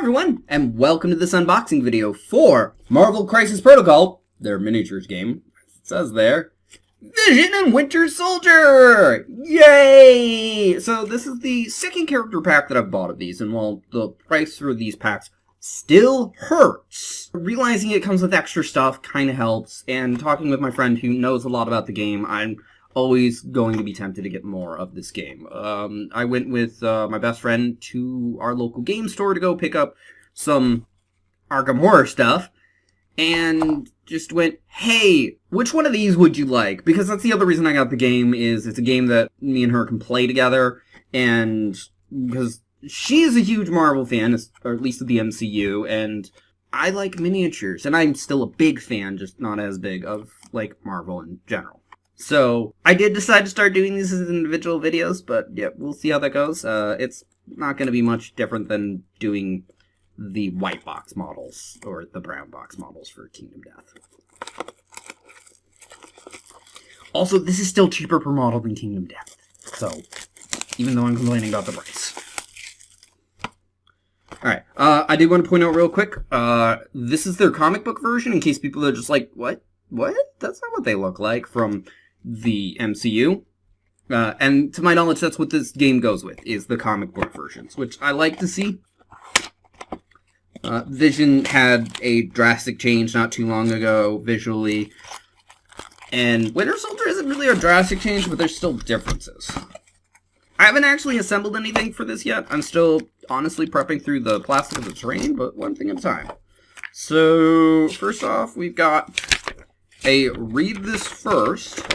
everyone, and welcome to this unboxing video for Marvel Crisis Protocol, their miniatures game, it says there, Vision and Winter Soldier! Yay! So this is the second character pack that I've bought of these, and while the price for these packs still hurts, realizing it comes with extra stuff kind of helps, and talking with my friend who knows a lot about the game, I'm always going to be tempted to get more of this game. I went with my best friend to our local game store to go pick up some Arkham Horror stuff, and just went, hey, which one of these would you like? Because that's the other reason I got the game, is it's a game that me and her can play together, and because she is a huge Marvel fan, or at least of the MCU, and I like miniatures, and I'm still a big fan, just not as big, of, like, Marvel in general. So, I did decide to start doing these as individual videos, but yeah, we'll see how that goes. It's not going to be much different than doing the white box models, or the brown box models for Kingdom Death. Also, this is still cheaper per model than Kingdom Death, so, even though I'm complaining about the price. Alright, I did want to point out real quick, this is their comic book version, in case people are just like, what? What? That's not what they look like from the MCU. And to my knowledge, that's what this game goes with, is the comic book versions, which I like to see. Vision had a drastic change not too long ago, visually. And Winter Soldier isn't really a drastic change, but there's still differences. I haven't actually assembled anything for this yet. I'm still honestly prepping through the plastic of the terrain, but one thing at a time. So, first off, we've got a read this first.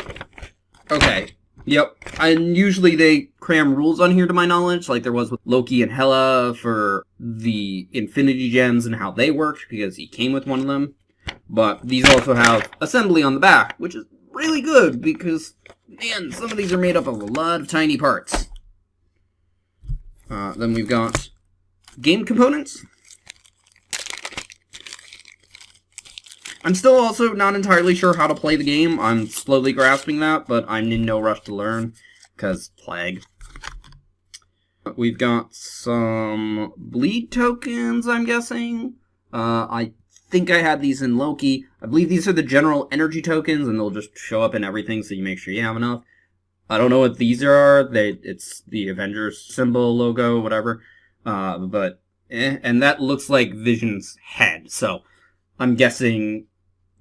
Okay, yep. And usually they cram rules on here to my knowledge, like there was with Loki and Hela for the Infinity Gems and how they worked, because he came with one of them. But these also have assembly on the back, which is really good, because, man, some of these are made up of a lot of tiny parts. Then we've got game components. I'm still also not entirely sure how to play the game. I'm slowly grasping that, but I'm in no rush to learn, because plague. We've got some bleed tokens, I'm guessing. I think I had these in Loki. I believe these are the general energy tokens, and they'll just show up in everything, so you make sure you have enough. I don't know what these are. It's the Avengers symbol, logo, whatever. And that looks like Vision's head, so I'm guessing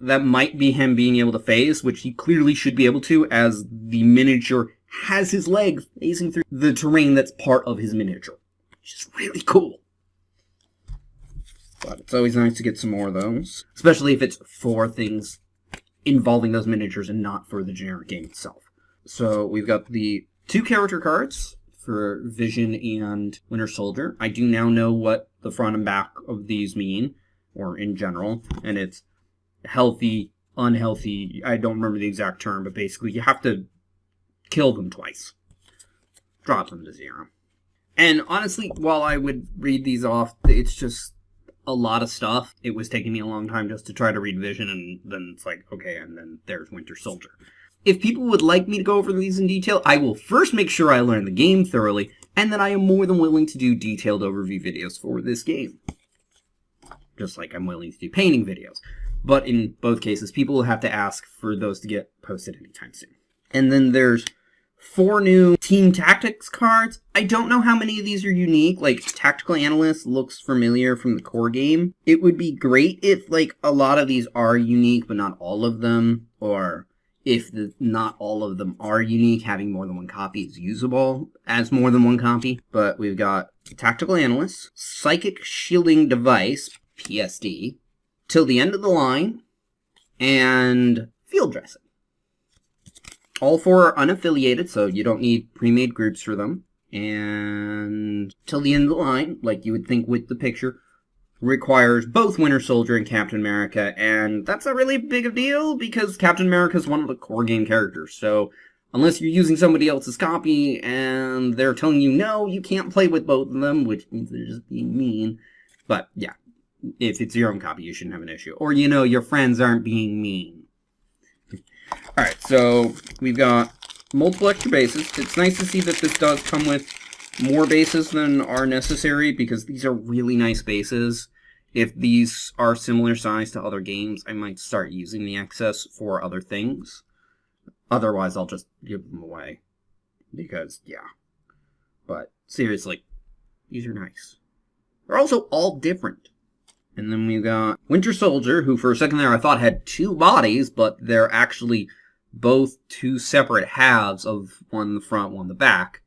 that might be him being able to phase, which he clearly should be able to, as the miniature has his leg phasing through the terrain that's part of his miniature, which is really cool. But it's always nice to get some more of those, especially if it's for things involving those miniatures and not for the generic game itself. So we've got the 2 character cards for Vision and Winter Soldier. I do now know what the front and back of these mean, or in general, and it's healthy, unhealthy, I don't remember the exact term, but basically you have to kill them twice. Drop them to 0. And honestly, while I would read these off, it's just a lot of stuff. It was taking me a long time just to try to read Vision, and then it's like, okay, and then there's Winter Soldier. If people would like me to go over these in detail, I will first make sure I learn the game thoroughly, and then I am more than willing to do detailed overview videos for this game. Just like I'm willing to do painting videos. But in both cases, people will have to ask for those to get posted anytime soon. And then there's 4 new Team Tactics cards. I don't know how many of these are unique. Like, Tactical Analyst looks familiar from the core game. It would be great if, like, a lot of these are unique, but not all of them. Or if not all of them are unique, having more than one copy is usable as more than one copy. But we've got Tactical Analyst, Psychic Shielding Device, PSD, Till the End of the Line, and Field Dressing. All 4 are unaffiliated, so you don't need pre-made groups for them. And Till the End of the Line, like you would think with the picture, requires both Winter Soldier and Captain America, and that's a really big of a deal, because Captain America is one of the core game characters, so unless you're using somebody else's copy, and they're telling you, no, you can't play with both of them, which means they're just being mean. But, yeah. If it's your own copy, you shouldn't have an issue. Or, you know, your friends aren't being mean. Alright, so we've got multiple extra bases. It's nice to see that this does come with more bases than are necessary because these are really nice bases. If these are similar size to other games, I might start using the excess for other things. Otherwise, I'll just give them away. Because, yeah. But, seriously, these are nice. They're also all different. And then we've got Winter Soldier, who for a second there I thought had two bodies, but they're actually both two separate halves of one in the front, one in the back.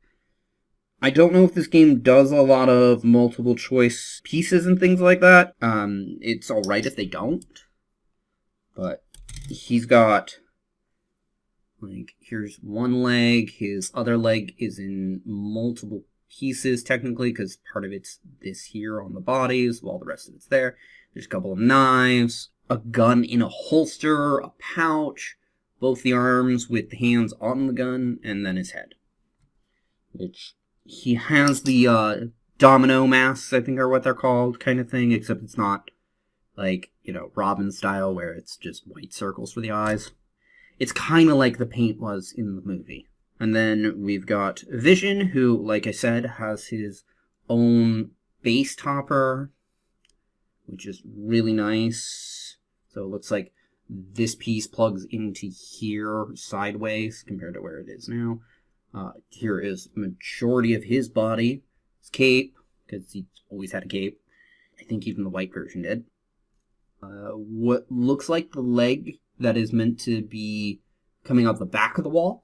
I don't know if this game does a lot of multiple choice pieces and things like that. It's alright if they don't. But he's got, like, here's one leg. His other leg is in multiple pieces, technically, because part of it's this here on the bodies, while the rest of it's there. There's a couple of knives, a gun in a holster, a pouch, both the arms with the hands on the gun, and then his head. Which, he has the domino masks, I think are what they're called, kind of thing, except it's not, like, you know, Robin style, where it's just white circles for the eyes. It's kind of like the paint was in the movie. And then we've got Vision, who, like I said, has his own base topper, which is really nice. So it looks like this piece plugs into here sideways compared to where it is now. Here is majority of his body. His cape, because he's always had a cape. I think even the white version did. What looks like the leg that is meant to be coming out the back of the wall.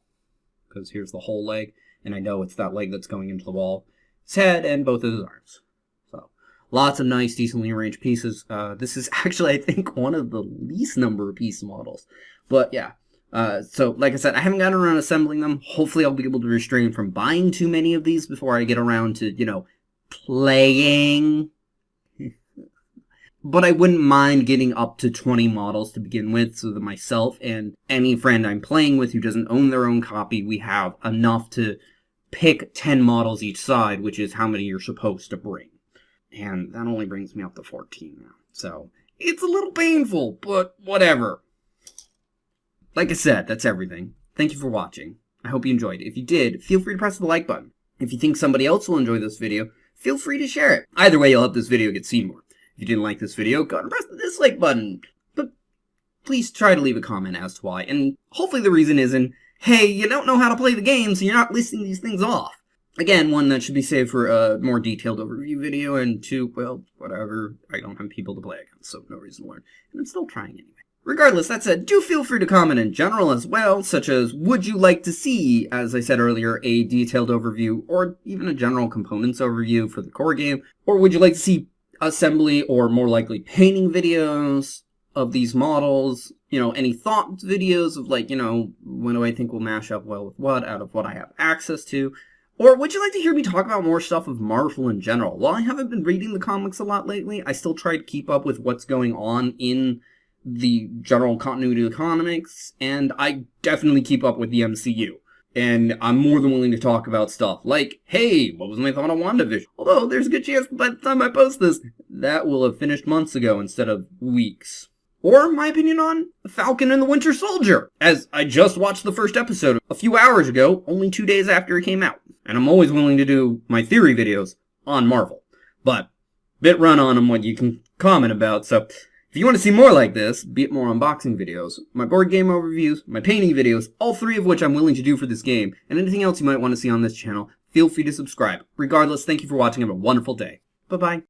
Because here's the whole leg, and I know it's that leg that's going into the wall. His head and both of his arms. So, lots of nice, decently arranged pieces. This is actually, I think, one of the least number of piece models. But, yeah. So, like I said, I haven't gotten around assembling them. Hopefully I'll be able to restrain from buying too many of these before I get around to, you know, playing. But I wouldn't mind getting up to 20 models to begin with, so that myself and any friend I'm playing with who doesn't own their own copy, we have enough to pick 10 models each side, which is how many you're supposed to bring. And that only brings me up to 14 now. So, it's a little painful, but whatever. Like I said, that's everything. Thank you for watching. I hope you enjoyed. If you did, feel free to press the like button. If you think somebody else will enjoy this video, feel free to share it. Either way, you'll help this video get seen more. If you didn't like this video, go ahead and press the dislike button. But please try to leave a comment as to why. And hopefully the reason isn't, hey, you don't know how to play the game, so you're not listing these things off. Again, one, that should be saved for a more detailed overview video, and two, well, whatever, I don't have people to play against, so no reason to learn. And I'm still trying anyway. Regardless, that said, do feel free to comment in general as well, such as, would you like to see, as I said earlier, a detailed overview, or even a general components overview for the core game, or would you like to see assembly or more likely painting videos of these models, you know, any thought videos of, like, you know, when do I think will mash up well with what out of what I have access to, or would you like to hear me talk about more stuff of Marvel in general? While I haven't been reading the comics a lot lately, I still try to keep up with what's going on in the general continuity of the comics, and I definitely keep up with the MCU. And I'm more than willing to talk about stuff like, hey, what was my thought on WandaVision? Although, there's a good chance by the time I post this, that will have finished months ago instead of weeks. Or my opinion on Falcon and the Winter Soldier, as I just watched the first episode a few hours ago, only 2 days after it came out. And I'm always willing to do my theory videos on Marvel. But, bit run on what you can comment about, so if you want to see more like this, be it more unboxing videos, my board game overviews, my painting videos, all 3 of which I'm willing to do for this game, and anything else you might want to see on this channel, feel free to subscribe. Regardless, thank you for watching and have a wonderful day. Bye-bye.